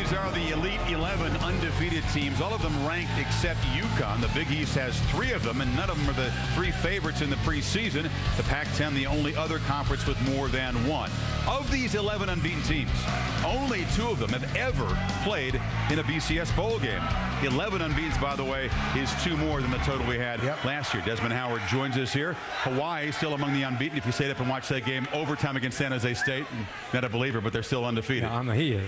These are the Elite 11 undefeated teams, all of them ranked except UConn. The Big East has 3 of them, and none of them are the 3 favorites in the preseason. The Pac-10, the only other conference with more than 1. Of these 11 unbeaten teams, only 2 of them have ever played in a BCS bowl game. 11 unbeaten, by the way, is 2 more than the total we had last year. Desmond Howard joins us here. Hawaii still among the unbeaten. If you stayed up and watched that game, overtime against San Jose State, not a believer, but they're still undefeated. Yeah, he is.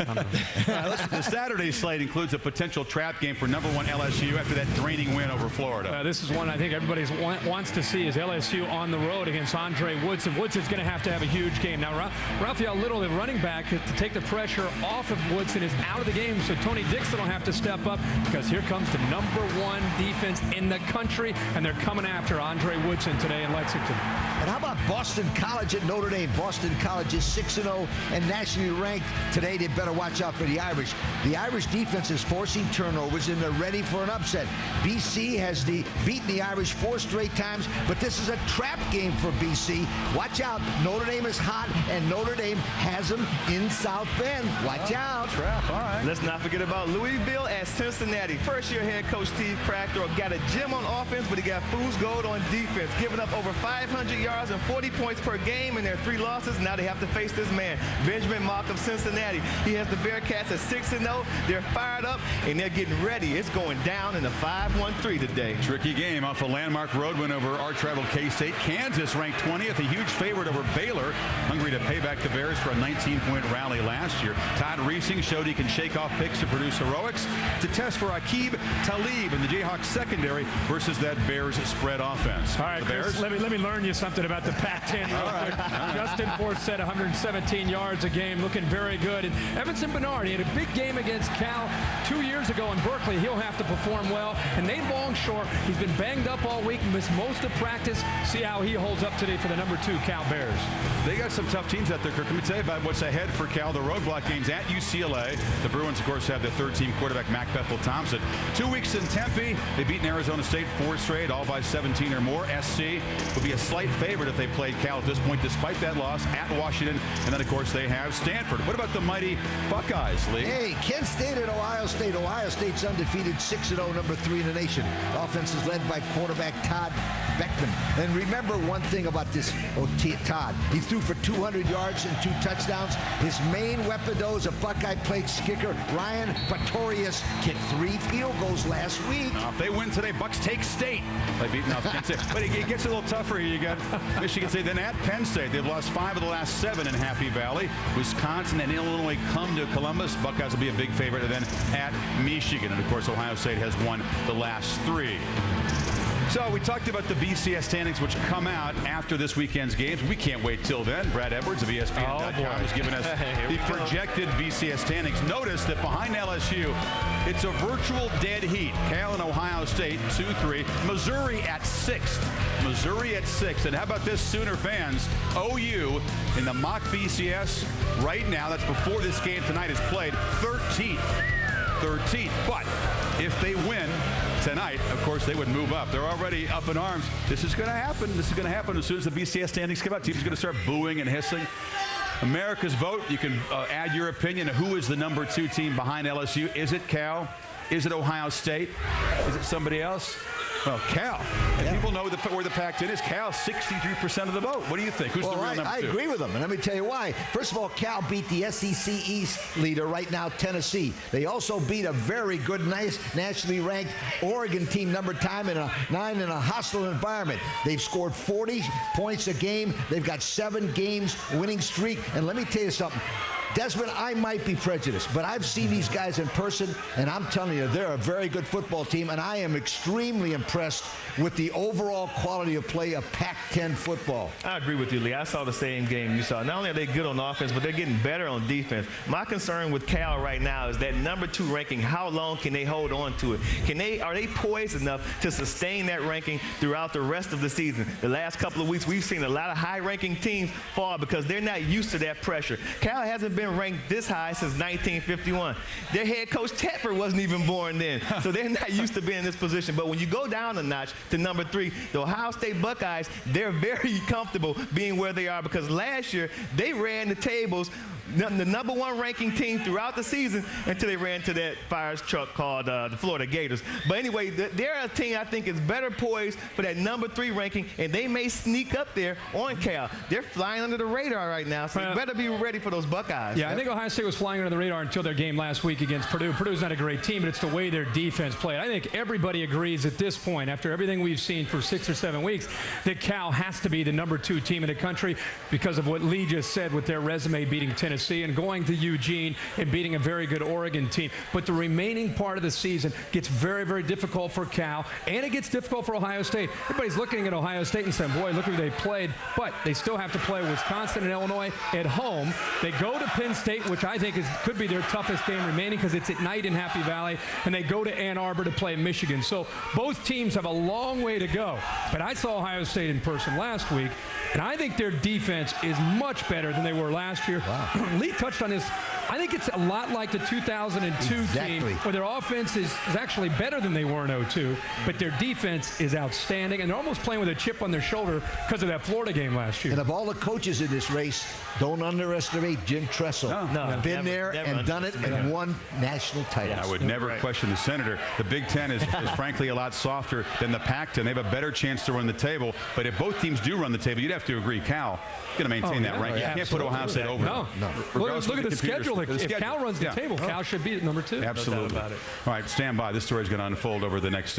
The Saturday slate includes a potential trap game for #1 LSU after that draining win over Florida. This is one I think everybody wants to see, is LSU on the road against Andre Woodson. Woodson's going to have a huge game. Now, Raphael Little, the running back, to take the pressure off of Woodson, is out of the game, so Tony Dixon will have to step up, because here comes the #1 defense in the country, and they're coming after Andre Woodson today in Lexington. And how about Boston College at Notre Dame? Boston College is 6-0 and nationally ranked. Today, they better watch out for the Irish. The Irish defense is forcing turnovers, and they're ready for an upset. BC has beaten the Irish 4 straight times, but this is a trap game for BC. Watch out. Notre Dame is hot, and Notre Dame has them in South Bend. Watch out. Trap, all right. Let's not forget about Louisville at Cincinnati. First-year head coach Steve Cractor got a gem on offense, but he got fool's gold on defense, giving up over 500 yards and 40 points per game in their 3 losses. Now they have to face this man, Benjamin Mock of Cincinnati. He has the Bearcats at 6-0. They're fired up, and they're getting ready. It's going down in the 5-1-3 today. Tricky game off a landmark road win over arch rival K-State. Kansas ranked 20th, a huge favorite over Baylor, hungry to pay back the Bears for a 19-point rally last year. Todd Reesing showed he can shake off picks to produce heroics. To test for Aqib Talib in the Jayhawks secondary versus that Bears spread offense. All right, Chris, let me learn you something about the Pac-10. Justin Forsett, 117 yards a game, looking very good. And Evanson Bernard, he had a big game against Cal 2 years ago in Berkeley. He'll have to perform well. And Nate Longshore, he's been banged up all week, missed most of practice. See how he holds up today for the #2 Cal Bears. They got some tough teams out there, Kirk. Let me tell you about what's ahead for Cal. The roadblock games at UCLA. The Bruins, of course, have the 3rd-team quarterback, Mac Bethel-Thompson. 2 weeks in Tempe. They've beaten Arizona State 4 straight, all by 17 or more. SC would be a slight favorite if they played Cal at this point, despite that loss at Washington. And then, of course, they have Stanford. What about the mighty Buckeyes, Lee? Hey, Kent State at Ohio State. Ohio State's undefeated, 6-0, #3 in the nation. Offense is led by quarterback Todd Beckman. And remember one thing about this Todd. He threw for 200 yards and 2 touchdowns. His main weapon, though, is a Buckeye place kicker. Ryan Pretorius kicked 3 field goals last week. If they win today, Bucks take State by beating off Kent State. But it gets a little tougher here. You got Michigan State, then at Penn State. They've lost 5 of the last 7 in Happy Valley. Wisconsin and Illinois come to Columbus. Buckeyes will be a big favorite. And then at Michigan. And, of course, Ohio State has won the last 3. So we talked about the BCS standings, which come out after this weekend's games. We can't wait till then. Brad Edwards of ESPN.com has given us the projected BCS standings. Notice that behind LSU, it's a virtual dead heat. Cal and Ohio State, 2-3. Missouri at 6th. Missouri at 6th. And how about this, Sooner fans? OU in the mock BCS right now, that's before this game tonight is played, 13th. But if they win tonight, of course, they would move up. They're already up in arms. This is going to happen. This is going to happen as soon as the BCS standings come out. Teams are going to start booing and hissing. America's vote. You can add your opinion of who is the #2 team behind LSU. Is it Cal? Is it Ohio State? Is it somebody else? Well, Cal. And people know where the Pac-10 is. Cal, 63% of the vote. What do you think? Who's the real #2? I agree with them, and let me tell you why. First of all, Cal beat the SEC East leader right now, Tennessee. They also beat a very good, nice, nationally ranked Oregon team, #9 in a hostile environment. They've scored 40 points a game. They've got 7 games winning streak. And let me tell you something. Desmond, I might be prejudiced, but I've seen these guys in person, and I'm telling you, they're a very good football team, and I am extremely impressed with the overall quality of play of Pac-10 football. I agree with you, Lee. I saw the same game you saw. Not only are they good on offense, but they're getting better on defense. My concern with Cal right now is that #2 ranking. How long can they hold on to it? Are they poised enough to sustain that ranking throughout the rest of the season? The last couple of weeks, we've seen a lot of high-ranking teams fall because they're not used to that pressure. Cal hasn't been ranked this high since 1951. Their head coach Tepper wasn't even born then, so they're not used to being in this position. But when you go down a notch to #3, the Ohio State Buckeyes, they're very comfortable being where they are because last year they ran the tables the number one ranking team throughout the season until they ran to that fire truck called the Florida Gators. But anyway, they're a team I think is better poised for that number 3 ranking, and they may sneak up there on Cal. They're flying under the radar right now, so you better be ready for those Buckeyes. Yeah, I think Ohio State was flying under the radar until their game last week against Purdue. Purdue's not a great team, but it's the way their defense played. I think everybody agrees at this point, after everything we've seen for 6 or 7 weeks, that Cal has to be the number 2 team in the country because of what Lee just said with their resume beating Tennessee and going to Eugene and beating a very good Oregon team. But the remaining part of the season gets very, very difficult for Cal, and it gets difficult for Ohio State. Everybody's looking at Ohio State and saying, boy, look who they played. But they still have to play Wisconsin and Illinois at home. They go to Penn State, which I think could be their toughest game remaining because it's at night in Happy Valley, and they go to Ann Arbor to play Michigan. So both teams have a long way to go. But I saw Ohio State in person last week, and I think their defense is much better than they were last year. Wow. Lee touched on this. I think it's a lot like the 2002 team, where their offense is actually better than they were in 2002, but their defense is outstanding, and they're almost playing with a chip on their shoulder because of that Florida game last year. And of all the coaches in this race, don't underestimate Jim Tressel. No, been there and done it and won national titles. I would never question the Senator. The Big Ten is frankly a lot softer than the Pac-10. They have a better chance to run the table. But if both teams do run the table, you'd have to agree Cal going to maintain that rank. You can't put Ohio State over. No. Look at the schedule. If Cal runs the table, Cal should be at number 2. Absolutely. No doubt about it. All right, stand by. This story is going to unfold over the next